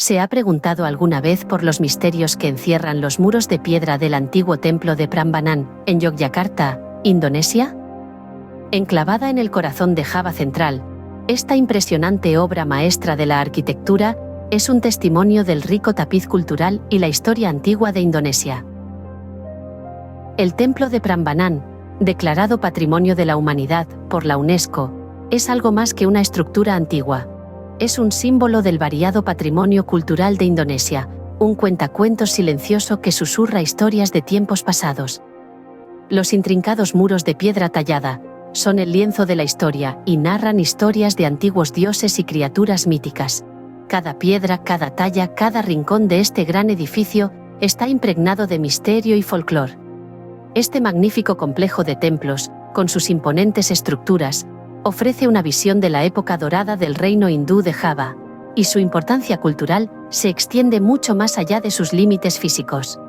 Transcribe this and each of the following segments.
¿Se ha preguntado alguna vez por los misterios que encierran los muros de piedra del antiguo templo de Prambanan, en Yogyakarta, Indonesia? Enclavada en el corazón de Java Central, esta impresionante obra maestra de la arquitectura es un testimonio del rico tapiz cultural y la historia antigua de Indonesia. El templo de Prambanan, declarado Patrimonio de la Humanidad por la UNESCO, es algo más que una estructura antigua. Es un símbolo del variado patrimonio cultural de Indonesia, un cuentacuentos silencioso que susurra historias de tiempos pasados. Los intrincados muros de piedra tallada son el lienzo de la historia y narran historias de antiguos dioses y criaturas míticas. Cada piedra, cada talla, cada rincón de este gran edificio está impregnado de misterio y folclore. Este magnífico complejo de templos, con sus imponentes estructuras, ofrece una visión de la época dorada del reino hindú de Java, y su importancia cultural se extiende mucho más allá de sus límites físicos.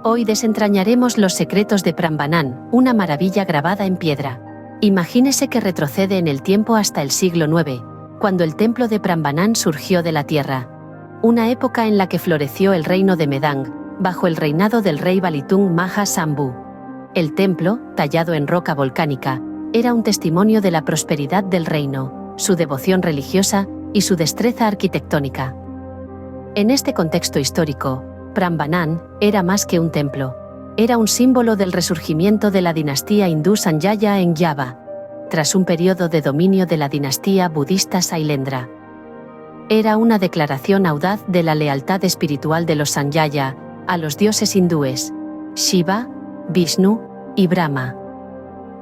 Hoy desentrañaremos los secretos de Prambanan, una maravilla grabada en piedra. Imagínese que retrocede en el tiempo hasta el siglo IX, cuando el templo de Prambanan surgió de la tierra. Una época en la que floreció el reino de Medang, bajo el reinado del rey Balitung Maha Sambu. El templo, tallado en roca volcánica, era un testimonio de la prosperidad del reino, su devoción religiosa y su destreza arquitectónica. En este contexto histórico, Prambanan era más que un templo. Era un símbolo del resurgimiento de la dinastía hindú Sanjaya en Java, tras un periodo de dominio de la dinastía budista Sailendra. Era una declaración audaz de la lealtad espiritual de los Sanjaya a los dioses hindúes, Shiva, Vishnu y Brahma.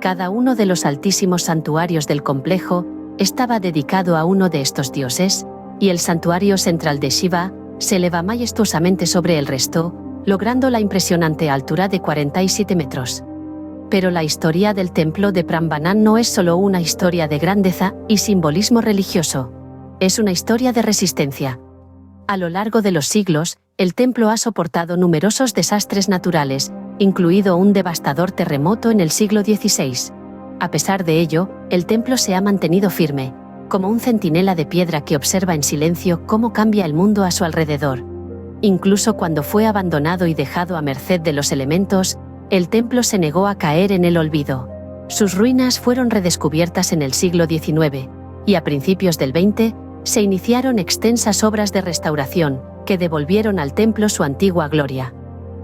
Cada uno de los altísimos santuarios del complejo estaba dedicado a uno de estos dioses, y el santuario central de Shiva se eleva majestuosamente sobre el resto, logrando la impresionante altura de 47 metros. Pero la historia del templo de Prambanan no es solo una historia de grandeza y simbolismo religioso. Es una historia de resistencia. A lo largo de los siglos, el templo ha soportado numerosos desastres naturales, incluido un devastador terremoto en el siglo XVI. A pesar de ello, el templo se ha mantenido firme, como un centinela de piedra que observa en silencio cómo cambia el mundo a su alrededor. Incluso cuando fue abandonado y dejado a merced de los elementos, el templo se negó a caer en el olvido. Sus ruinas fueron redescubiertas en el siglo XIX, y a principios del XX, se iniciaron extensas obras de restauración, que devolvieron al templo su antigua gloria.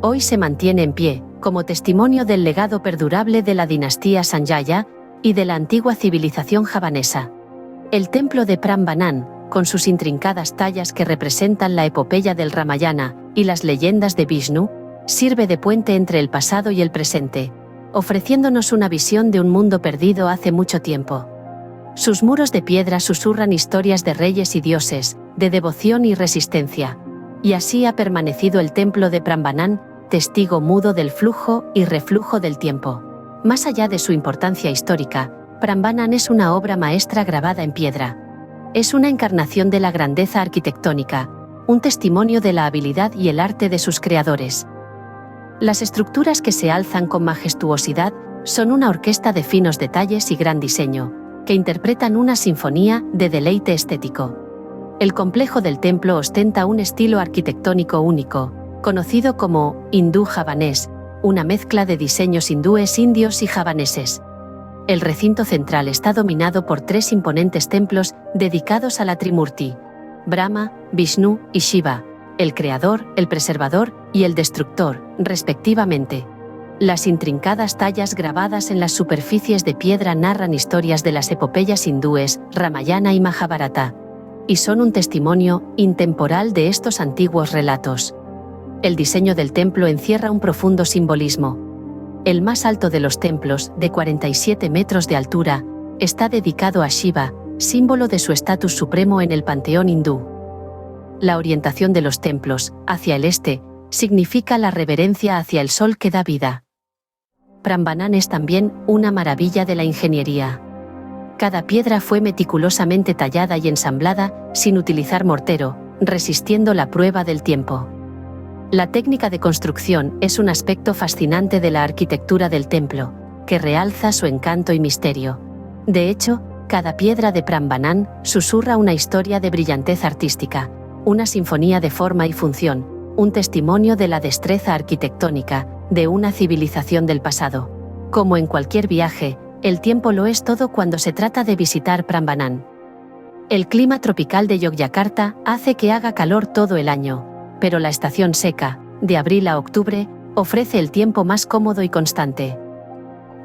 Hoy se mantiene en pie, como testimonio del legado perdurable de la dinastía Sanjaya y de la antigua civilización javanesa. El templo de Prambanan, con sus intrincadas tallas que representan la epopeya del Ramayana y las leyendas de Vishnu, sirve de puente entre el pasado y el presente, ofreciéndonos una visión de un mundo perdido hace mucho tiempo. Sus muros de piedra susurran historias de reyes y dioses, de devoción y resistencia, y así ha permanecido el templo de Prambanan, testigo mudo del flujo y reflujo del tiempo. Más allá de su importancia histórica, Prambanan es una obra maestra grabada en piedra. Es una encarnación de la grandeza arquitectónica, un testimonio de la habilidad y el arte de sus creadores. Las estructuras que se alzan con majestuosidad son una orquesta de finos detalles y gran diseño, que interpretan una sinfonía de deleite estético. El complejo del templo ostenta un estilo arquitectónico único, conocido como hindú javanés, una mezcla de diseños hindúes, indios y javaneses. El recinto central está dominado por 3 imponentes templos dedicados a la Trimurti: Brahma, Vishnu y Shiva, el creador, el preservador y el destructor, respectivamente. Las intrincadas tallas grabadas en las superficies de piedra narran historias de las epopeyas hindúes, Ramayana y Mahabharata, y son un testimonio intemporal de estos antiguos relatos. El diseño del templo encierra un profundo simbolismo. El más alto de los templos, de 47 metros de altura, está dedicado a Shiva, símbolo de su estatus supremo en el panteón hindú. La orientación de los templos, hacia el este, significa la reverencia hacia el sol que da vida. Prambanan es también una maravilla de la ingeniería. Cada piedra fue meticulosamente tallada y ensamblada, sin utilizar mortero, resistiendo la prueba del tiempo. La técnica de construcción es un aspecto fascinante de la arquitectura del templo, que realza su encanto y misterio. De hecho, cada piedra de Prambanan susurra una historia de brillantez artística, una sinfonía de forma y función, un testimonio de la destreza arquitectónica de una civilización del pasado. Como en cualquier viaje, el tiempo lo es todo cuando se trata de visitar Prambanan. El clima tropical de Yogyakarta hace que haga calor todo el año, pero la estación seca, de abril a octubre, ofrece el tiempo más cómodo y constante.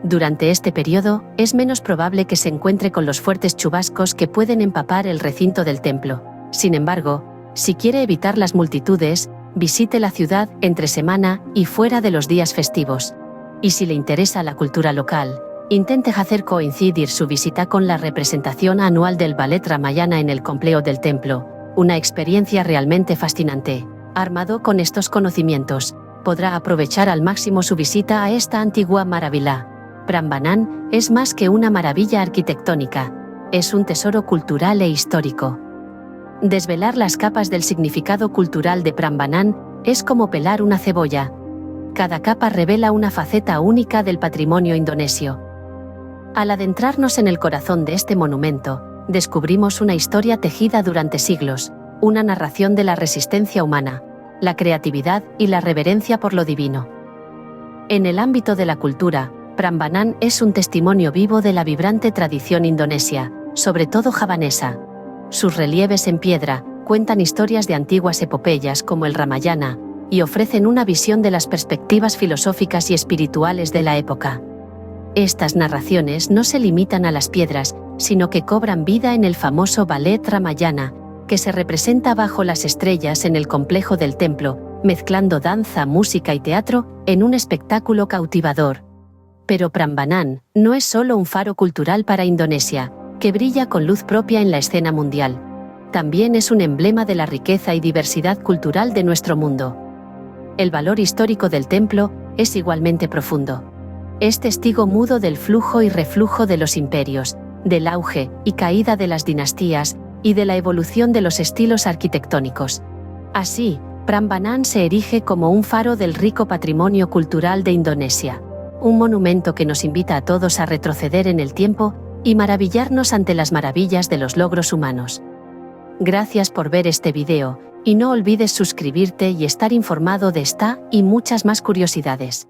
Durante este periodo, es menos probable que se encuentre con los fuertes chubascos que pueden empapar el recinto del templo. Sin embargo, si quiere evitar las multitudes, visite la ciudad entre semana y fuera de los días festivos. Y si le interesa la cultura local, intente hacer coincidir su visita con la representación anual del ballet Ramayana en el complejo del templo, una experiencia realmente fascinante. Armado con estos conocimientos, podrá aprovechar al máximo su visita a esta antigua maravilla. Prambanan es más que una maravilla arquitectónica, es un tesoro cultural e histórico. Desvelar las capas del significado cultural de Prambanan es como pelar una cebolla. Cada capa revela una faceta única del patrimonio indonesio. Al adentrarnos en el corazón de este monumento, descubrimos una historia tejida durante siglos, una narración de la resistencia humana, la creatividad y la reverencia por lo divino. En el ámbito de la cultura, Prambanan es un testimonio vivo de la vibrante tradición indonesia, sobre todo javanesa. Sus relieves en piedra cuentan historias de antiguas epopeyas como el Ramayana, y ofrecen una visión de las perspectivas filosóficas y espirituales de la época. Estas narraciones no se limitan a las piedras, sino que cobran vida en el famoso ballet Ramayana, que se representa bajo las estrellas en el complejo del templo, mezclando danza, música y teatro en un espectáculo cautivador. Pero Prambanan no es solo un faro cultural para Indonesia, que brilla con luz propia en la escena mundial. También es un emblema de la riqueza y diversidad cultural de nuestro mundo. El valor histórico del templo es igualmente profundo. Es testigo mudo del flujo y reflujo de los imperios, del auge y caída de las dinastías, y de la evolución de los estilos arquitectónicos. Así, Prambanan se erige como un faro del rico patrimonio cultural de Indonesia. Un monumento que nos invita a todos a retroceder en el tiempo y maravillarnos ante las maravillas de los logros humanos. Gracias por ver este video, y no olvides suscribirte y estar informado de esta y muchas más curiosidades.